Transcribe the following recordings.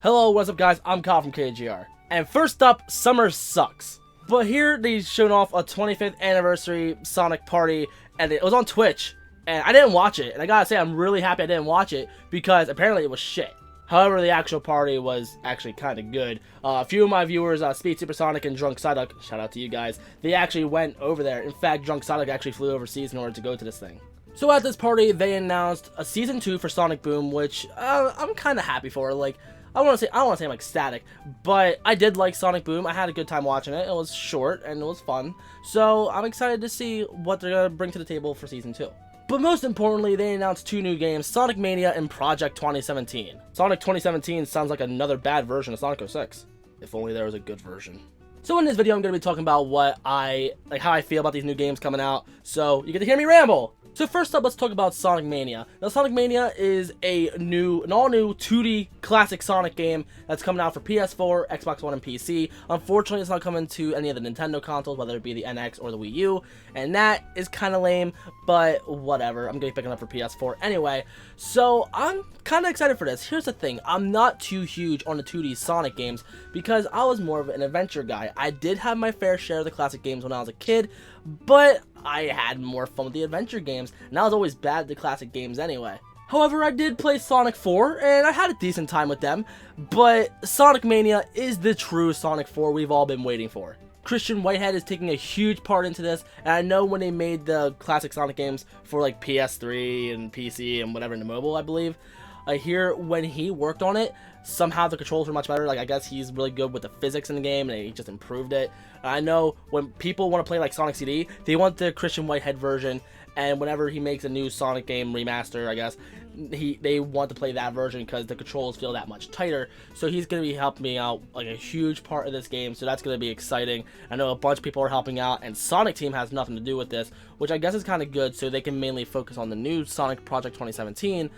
Hello, what's up guys, I'm Kyle from KGR. And first up, summer sucks. But here they showed off a 25th anniversary Sonic party, and it was on Twitch. And I didn't watch it, and I gotta say I'm really happy I didn't watch it, because apparently it was shit. However, the actual party was actually kind of good. A few of my viewers, Speed Supersonic and Drunk Psyduck, shout out to you guys, they actually went over there. In fact, Drunk Psyduck actually flew overseas in order to go to this thing. So at this party, they announced a Season 2 for Sonic Boom, which I'm kind of happy for. Like, I don't want to say I'm ecstatic, but I did like Sonic Boom. I had a good time watching it. It was short and it was fun. So I'm excited to see what they're going to bring to the table for Season 2. But most importantly, they announced two new games, Sonic Mania and Project 2017. Sonic 2017 sounds like another bad version of Sonic 06. If only there was a good version. So in this video, I'm going to be talking about how I feel about these new games coming out. So you get to hear me ramble. So first up, let's talk about Sonic Mania. Now, Sonic Mania is an all-new 2D classic Sonic game that's coming out for PS4, Xbox One, and PC. Unfortunately, it's not coming to any of the Nintendo consoles, whether it be the NX or the Wii U, and that is kind of lame, but whatever. I'm going to be picking it up for PS4 anyway. So I'm kind of excited for this. Here's the thing. I'm not too huge on the 2D Sonic games because I was more of an adventure guy. I did have my fair share of the classic games when I was a kid, but I had more fun with the adventure games, and I was always bad at the classic games anyway. However, I did play Sonic 4, and I had a decent time with them, but Sonic Mania is the true Sonic 4 we've all been waiting for. Christian Whitehead is taking a huge part into this, and I know when they made the classic Sonic games for like PS3 and PC and whatever in the mobile, I believe, I hear when he worked on it, somehow the controls were much better. Like, I guess he's really good with the physics in the game, and he just improved it. I know when people want to play like Sonic CD, they want the Christian Whitehead version, and whenever he makes a new Sonic game remaster, I guess, they want to play that version because the controls feel that much tighter. So he's going to be helping me out like a huge part of this game, so that's going to be exciting. I know a bunch of people are helping out, and Sonic Team has nothing to do with this, which I guess is kind of good, so they can mainly focus on the new Sonic Project 2017.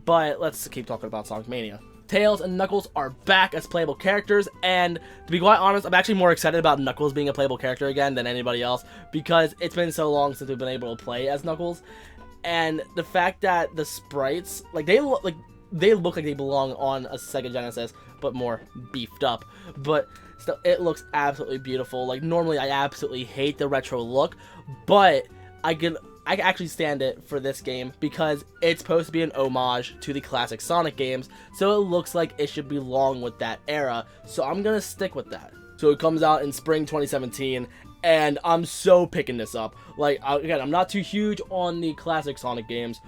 But let's keep talking about Sonic Mania. Tails and Knuckles are back as playable characters, and to be quite honest, I'm actually more excited about Knuckles being a playable character again than anybody else, because it's been so long since we've been able to play as Knuckles, and the fact that the sprites, like, they look like they belong on a Sega Genesis, but more beefed up. But still, it looks absolutely beautiful. Like, normally I absolutely hate the retro look, but I can actually stand it for this game because it's supposed to be an homage to the classic Sonic games, so it looks like it should belong with that era, so I'm gonna stick with that. So it comes out in spring 2017, and I'm so picking this up. Like, again, I'm not too huge on the classic Sonic games,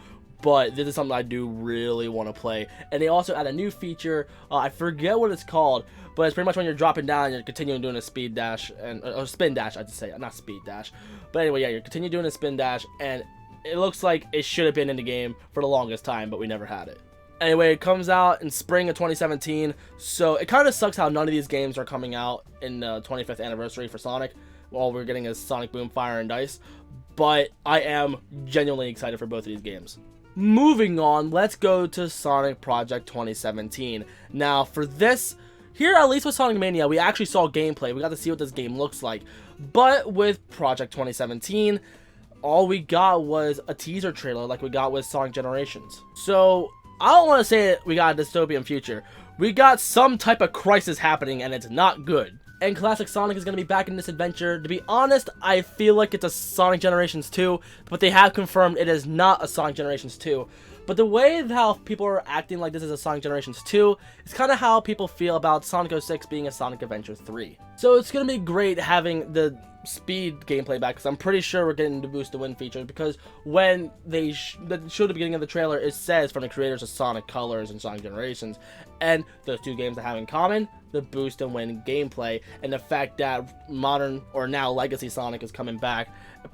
but this is something I do really want to play. And they also add a new feature, I forget what it's called, but it's pretty much when you're dropping down and you're continuing doing a speed dash, or spin dash, I'd say, not speed dash. But anyway, yeah, you're continuing doing a spin dash, and it looks like it should have been in the game for the longest time, but we never had it. Anyway, it comes out in spring of 2017, so it kind of sucks how none of these games are coming out in the 25th anniversary for Sonic. All we're getting is Sonic Boom, Fire, and Dice, but I am genuinely excited for both of these games. Moving on, let's go to Sonic Project 2017. Now, for this, here at least with Sonic Mania, we actually saw gameplay. We got to see what this game looks like. But with Project 2017, all we got was a teaser trailer like we got with Sonic Generations. So, I don't want to say that we got a dystopian future. We got some type of crisis happening, and it's not good. And classic Sonic is going to be back in this adventure. To be honest, I feel like it's a Sonic Generations 2, but they have confirmed it is not a Sonic Generations 2. But the way how people are acting like this is a Sonic Generations 2 is kind of how people feel about Sonic 06 being a Sonic Adventure 3. So it's going to be great having the speed gameplay back, because I'm pretty sure we're getting the boost to win feature, because when they showed the beginning of the trailer, it says from the creators of Sonic Colors and Sonic Generations, and those two games that have in common the boost and win gameplay, and the fact that modern, or now Legacy Sonic, is coming back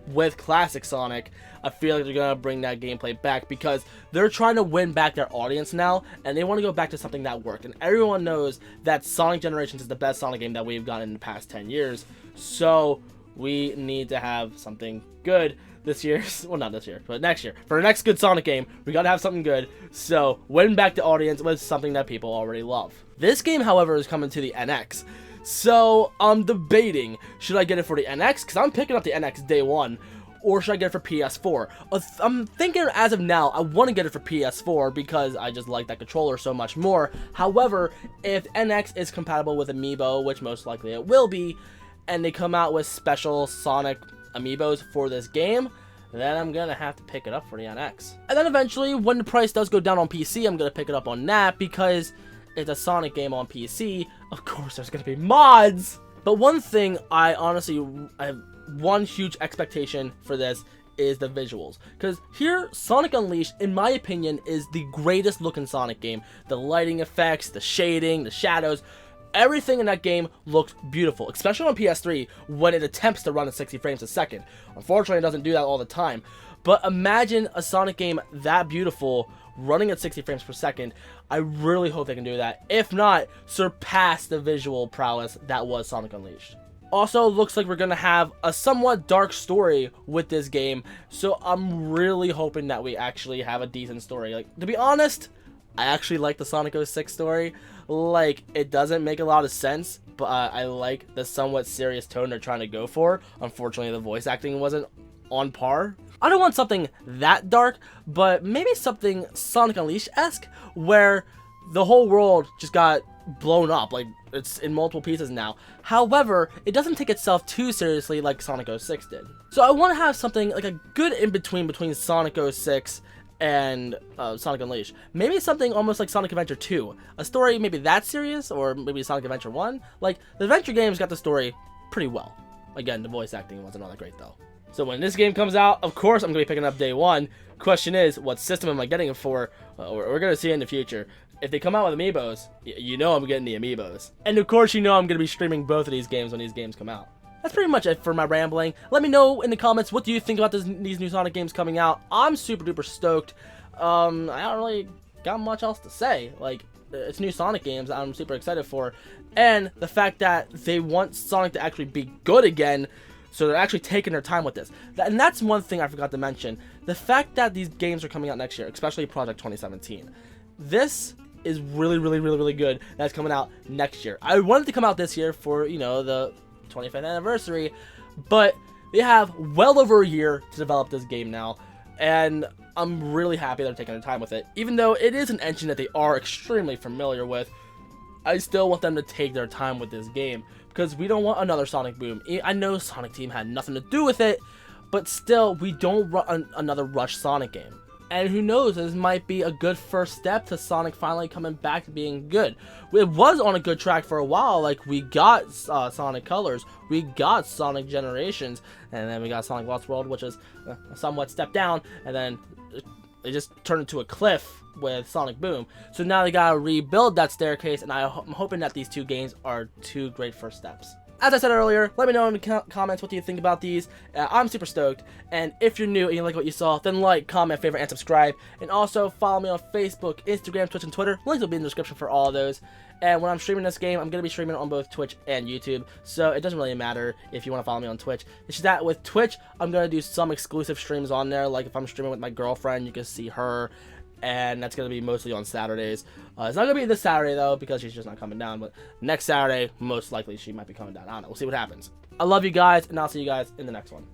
with classic Sonic. I feel like they're gonna bring that gameplay back because they're trying to win back their audience now, and they want to go back to something that worked. And everyone knows that Sonic Generations is the best Sonic game that we've gotten in the past 10 years. So we need to have something good this year. Well, not this year, but next year. For the next good Sonic game, we gotta have something good. So win back the audience with something that people already love. This game, however, is coming to the NX. So I'm debating, should I get it for the NX? Because I'm picking up the NX day one. or should I get it for PS4? I'm thinking as of now, I want to get it for PS4 because I just like that controller so much more. However, if NX is compatible with Amiibo, which most likely it will be, and they come out with special Sonic Amiibos for this game, then I'm gonna have to pick it up for the NX. And then eventually, when the price does go down on PC, I'm gonna pick it up on that because it's a Sonic game on PC. Of course, there's gonna be mods. But one thing I have one huge expectation for this is the visuals. Because here, Sonic Unleashed, in my opinion, is the greatest looking Sonic game. The lighting effects, the shading, the shadows, everything in that game looks beautiful, especially on PS3 when it attempts to run at 60 frames a second. Unfortunately, it doesn't do that all the time. But imagine a Sonic game that beautiful running at 60 frames per second. I really hope they can do that. If not, surpass the visual prowess that was Sonic Unleashed. Also, looks like we're going to have a somewhat dark story with this game, so I'm really hoping that we actually have a decent story. Like, to be honest, I actually like the Sonic 06 story. Like, it doesn't make a lot of sense, but I like the somewhat serious tone they're trying to go for. Unfortunately, the voice acting wasn't on par. I don't want something that dark, but maybe something Sonic Unleashed-esque, where the whole world just got blown up. Like, it's in multiple pieces now. However, it doesn't take itself too seriously like Sonic 06 did. So I want to have something like a good in-between between Sonic 06 and Sonic Unleashed. Maybe something almost like Sonic Adventure 2. A story maybe that serious, or maybe Sonic Adventure 1. Like, the Adventure games got the story pretty well. Again, the voice acting wasn't all that great though. So when this game comes out, of course I'm going to be picking up day one. Question is, what system am I getting it for? We're going to see in the future. If they come out with Amiibos, you know I'm getting the Amiibos. And of course you know I'm going to be streaming both of these games when these games come out. That's pretty much it for my rambling. Let me know in the comments, what do you think about these new Sonic games coming out? I'm super duper stoked. I don't really got much else to say. Like, it's new Sonic games I'm super excited for. And the fact that they want Sonic to actually be good again, so they're actually taking their time with this. And that's one thing I forgot to mention. The fact that these games are coming out next year, especially Project 2017. This is really good. That's coming out next year. I wanted to come out this year for, you know, the 25th anniversary, but they have well over a year to develop this game now, and I'm really happy they're taking their time with it. Even though it is an engine that they are extremely familiar with, I still want them to take their time with this game, because we don't want another Sonic Boom. I know Sonic Team had nothing to do with it, but still, we don't want another Rush Sonic game. And who knows, this might be a good first step to Sonic finally coming back to being good. It was on a good track for a while. Like, we got Sonic Colors, we got Sonic Generations, and then we got Sonic Lost World, which is a somewhat step down, and then it just turned into a cliff with Sonic Boom. So now they gotta rebuild that staircase, and I'm hoping that these two games are two great first steps. As I said earlier, let me know in the comments what do you think about these. I'm super stoked, and if you're new and you like what you saw, then like, comment, favorite, and subscribe. And also follow me on Facebook, Instagram, Twitch, and Twitter. Links will be in the description for all of those. And when I'm streaming this game, I'm going to be streaming it on both Twitch and YouTube, so it doesn't really matter if you want to follow me on Twitch. It's just that with Twitch, I'm going to do some exclusive streams on there. Like, if I'm streaming with my girlfriend, you can see her. And that's going to be mostly on Saturdays. It's not going to be this Saturday, though, because she's just not coming down. But next Saturday, most likely, she might be coming down. I don't know. We'll see what happens. I love you guys, and I'll see you guys in the next one.